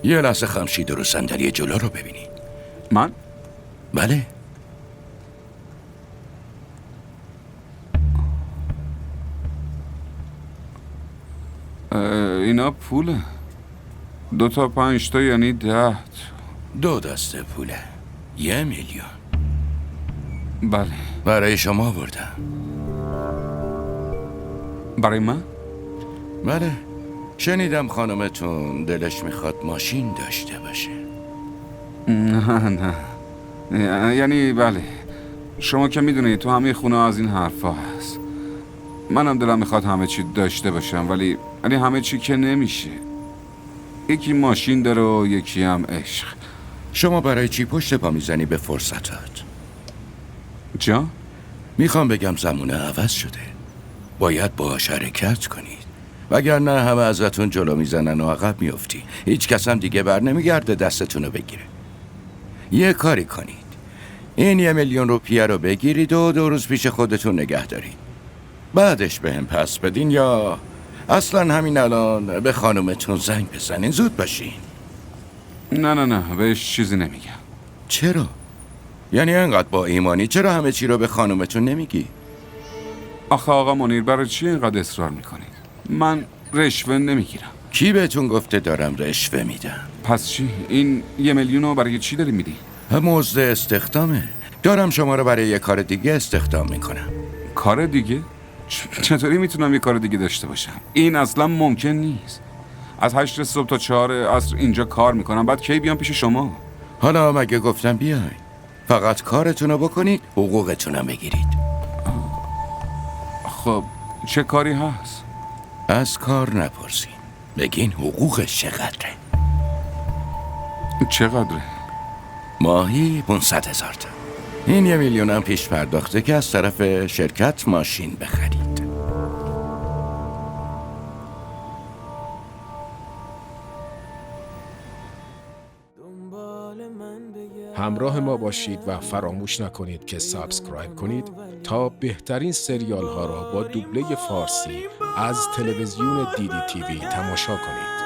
یه لحظه خمشید رو صندلی جلو رو ببینی. من؟ بله. اینا پوله. 2 تا 5 تا یعنی 10. 2 دسته پوله. 1 میلیون. بله. برای شما آوردم. برای من؟ بله. شنیدم خانمتون دلش میخواد ماشین داشته باشه. نه یعنی بله. شما که میدونید تو همه خونه از این حرفا هست. منم دلم میخواد همه چی داشته باشم ولی همه چی که نمیشه. یکی ماشین داره و یکی هم عشق. شما برای چی پشت پا میزنی به فرصتات؟ جا؟ میخوام بگم زمونه عوض شده. باید باهاش حرکت کنید. وگرنه همه ازتون جلو میزنن و عقب میافتی. هیچ کس هم دیگه بر نمیگرده دستتونو بگیره. یه کاری کنید. این 1 میلیون روپیه رو بگیرید و 2 روز پیش خودتون نگه دارید. بعدش بهم پس بدین یا اصلا همین الان به خانومتون زنگ بزنین. زود باشین. نه بهش چیزی نمیگم. چرا؟ یعنی انقدر با ایمانی چرا همه چی رو به خانومتون نمیگی؟ آخه آقا منیر برای چی اینقدر اصرار میکنید؟ من رشوه نمیگیرم. کی بهتون گفته دارم رشوه میدم؟ پس چی؟ این 1 میلیون رو برای چی داری میدی؟ مزد استخدامه. دارم شما رو برای یه کار دیگه استخدام میکنم. کار دیگه؟ چطوری میتونم یه کار دیگه داشته باشم؟ این اصلا ممکن نیست. از 8 صبح تا 4 عصر اینجا کار میکنم بعد کی بیام پیش شما؟ حالا مگه گفتم بیاین؟ فقط کارتون رو بکنید، حقوقتون هم بگیرید. خب چه کاری هست؟ از کار نپرسین. بگین حقوقش چقدره. چقدره؟ ماهی 500,000 تا. این 1 میلیون هم پیش پرداخته که از طرف شرکت ماشین بخرید. همراه ما باشید و فراموش نکنید که سابسکرایب کنید تا بهترین سریال ها را با دوبله فارسی از تلویزیون دیدی تیوی تماشا کنید.